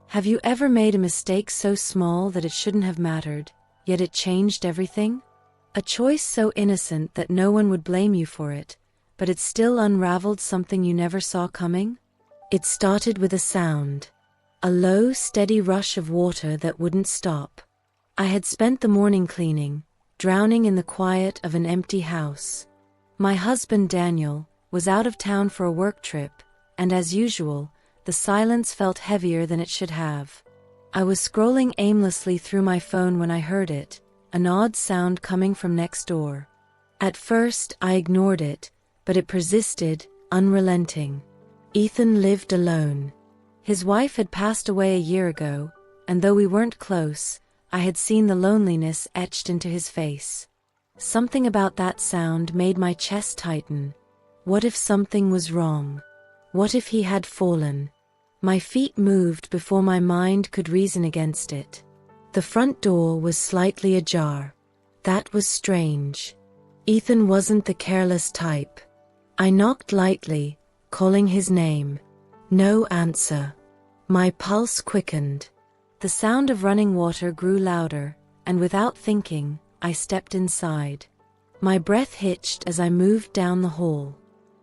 Have you ever made a mistake so small that it shouldn't have mattered, yet it changed everything? A choice so innocent that no one would blame you for it, but it still unraveled something you never saw coming? It started with a sound. A low, steady rush of water that wouldn't stop. I had spent the morning cleaning, drowning in the quiet of an empty house. My husband, Daniel, was out of town for a work trip, and as usual, the silence felt heavier than it should have. I was scrolling aimlessly through my phone when I heard it, an odd sound coming from next door. At first, I ignored it, but it persisted, unrelenting. Ethan lived alone. His wife had passed away a year ago, and though we weren't close, I had seen the loneliness etched into his face. Something about that sound made my chest tighten. What if something was wrong? What if he had fallen? My feet moved before my mind could reason against it. The front door was slightly ajar. That was strange. Ethan wasn't the careless type. I knocked lightly, calling his name. No answer. My pulse quickened. The sound of running water grew louder, and without thinking, I stepped inside. My breath hitched as I moved down the hall.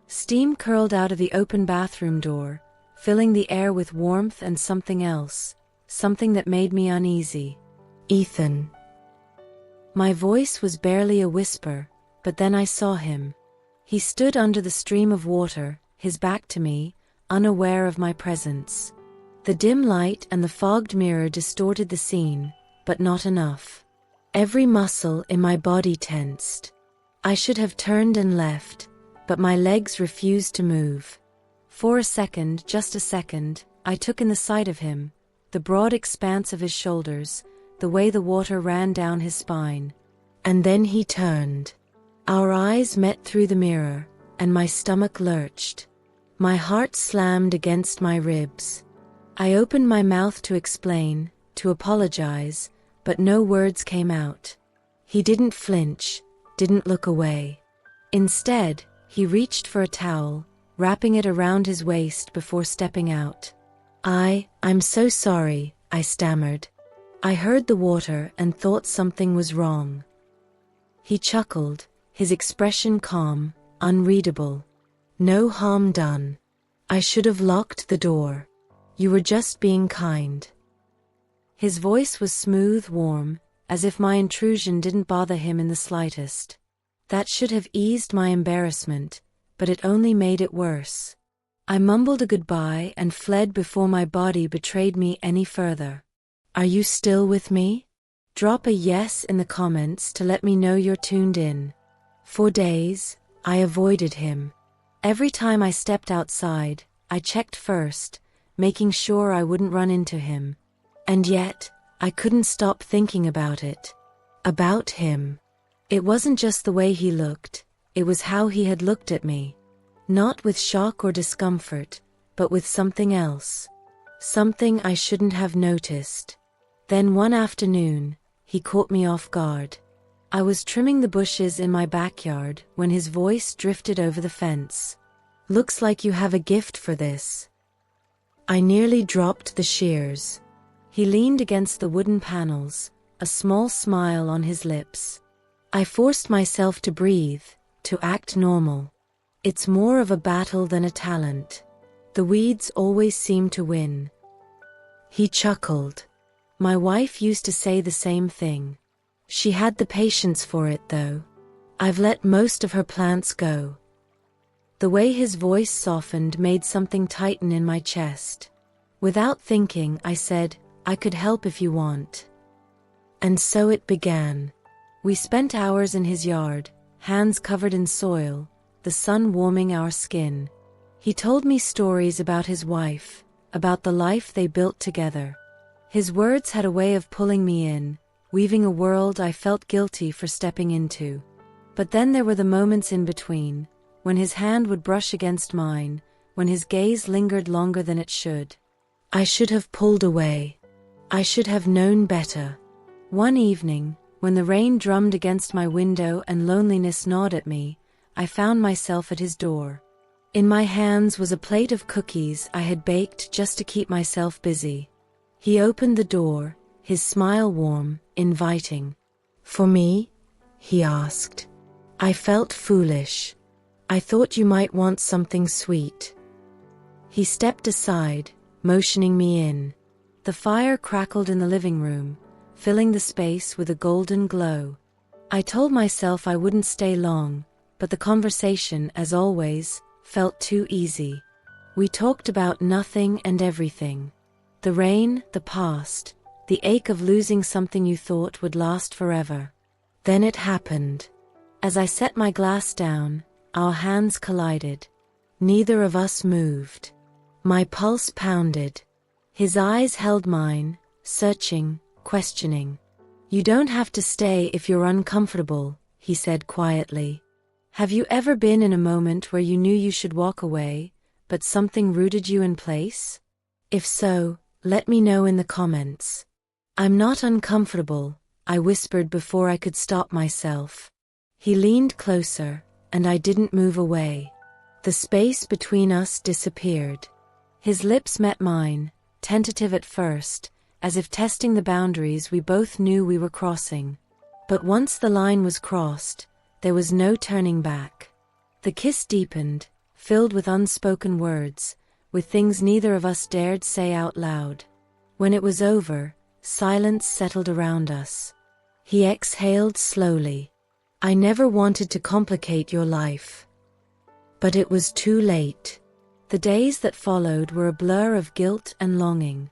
Steam curled out of the open bathroom door, filling the air with warmth and something else, something that made me uneasy. Ethan. My voice was barely a whisper, but then I saw him. He stood under the stream of water, his back to me, unaware of my presence. The dim light and the fogged mirror distorted the scene, but not enough. Every muscle in my body tensed. I should have turned and left, but my legs refused to move. For a second, just a second, I took in the sight of him, the broad expanse of his shoulders, the way the water ran down his spine. And then he turned. Our eyes met through the mirror, and my stomach lurched. My heart slammed against my ribs. I opened my mouth to explain, to apologize, but no words came out. He didn't flinch, didn't look away. Instead, he reached for a towel, wrapping it around his waist before stepping out. I'm so sorry, I stammered. I heard the water and thought something was wrong. He chuckled, his expression calm, unreadable. No harm done. I should have locked the door. You were just being kind. His voice was smooth, warm, as if my intrusion didn't bother him in the slightest. That should have eased my embarrassment, but it only made it worse. I mumbled a goodbye and fled before my body betrayed me any further. Are you still with me? Drop a yes in the comments to let me know you're tuned in. For days, I avoided him. Every time I stepped outside, I checked first, making sure I wouldn't run into him. And yet, I couldn't stop thinking about it. About him. It wasn't just the way he looked, it was how he had looked at me. Not with shock or discomfort, but with something else. Something I shouldn't have noticed. Then one afternoon, he caught me off guard. I was trimming the bushes in my backyard when his voice drifted over the fence. Looks like you have a gift for this. I nearly dropped the shears. He leaned against the wooden panels, a small smile on his lips. I forced myself to breathe, to act normal. It's more of a battle than a talent. The weeds always seem to win. He chuckled. My wife used to say the same thing. She had the patience for it, though. I've let most of her plants go. The way his voice softened made something tighten in my chest. Without thinking, I said, I could help if you want. And so it began. We spent hours in his yard, hands covered in soil, the sun warming our skin. He told me stories about his wife, about the life they built together. His words had a way of pulling me in, weaving a world I felt guilty for stepping into. But then there were the moments in between, when his hand would brush against mine, when his gaze lingered longer than it should. I should have pulled away. I should have known better. One evening, when the rain drummed against my window and loneliness gnawed at me, I found myself at his door. In my hands was a plate of cookies I had baked just to keep myself busy. He opened the door, his smile warm, inviting. "For me?" he asked. I felt foolish. "I thought you might want something sweet." He stepped aside, motioning me in. The fire crackled in the living room, filling the space with a golden glow. I told myself I wouldn't stay long, but the conversation, as always, felt too easy. We talked about nothing and everything. The rain, the past, the ache of losing something you thought would last forever. Then it happened. As I set my glass down, our hands collided. Neither of us moved. My pulse pounded. His eyes held mine, searching, questioning. "You don't have to stay if you're uncomfortable," he said quietly. "Have you ever been in a moment where you knew you should walk away, but something rooted you in place? If so, let me know in the comments." "I'm not uncomfortable," I whispered before I could stop myself. He leaned closer, and I didn't move away. The space between us disappeared. His lips met mine, tentative at first, as if testing the boundaries we both knew we were crossing. But once the line was crossed, there was no turning back. The kiss deepened, filled with unspoken words, with things neither of us dared say out loud. When it was over, silence settled around us. He exhaled slowly. "I never wanted to complicate your life." But it was too late. The days that followed were a blur of guilt and longing.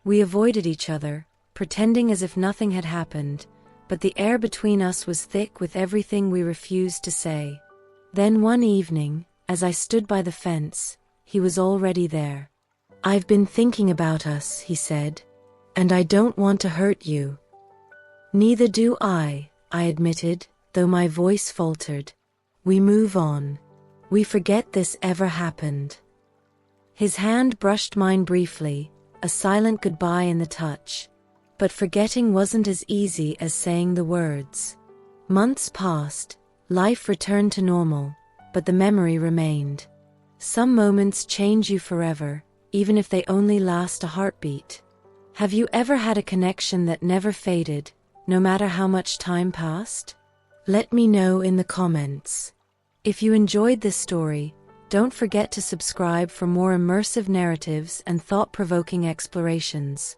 We avoided each other, pretending as if nothing had happened, but the air between us was thick with everything we refused to say. Then one evening, as I stood by the fence, he was already there. "I've been thinking about us," he said, "and I don't want to hurt you." "Neither do I admitted, though my voice faltered. "We move on. We forget this ever happened." His hand brushed mine briefly, a silent goodbye in the touch. But forgetting wasn't as easy as saying the words. Months passed, life returned to normal, but the memory remained. Some moments change you forever, even if they only last a heartbeat. Have you ever had a connection that never faded, no matter how much time passed? Let me know in the comments. If you enjoyed this story, don't forget to subscribe for more immersive narratives and thought-provoking explorations.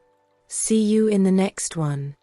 See you in the next one.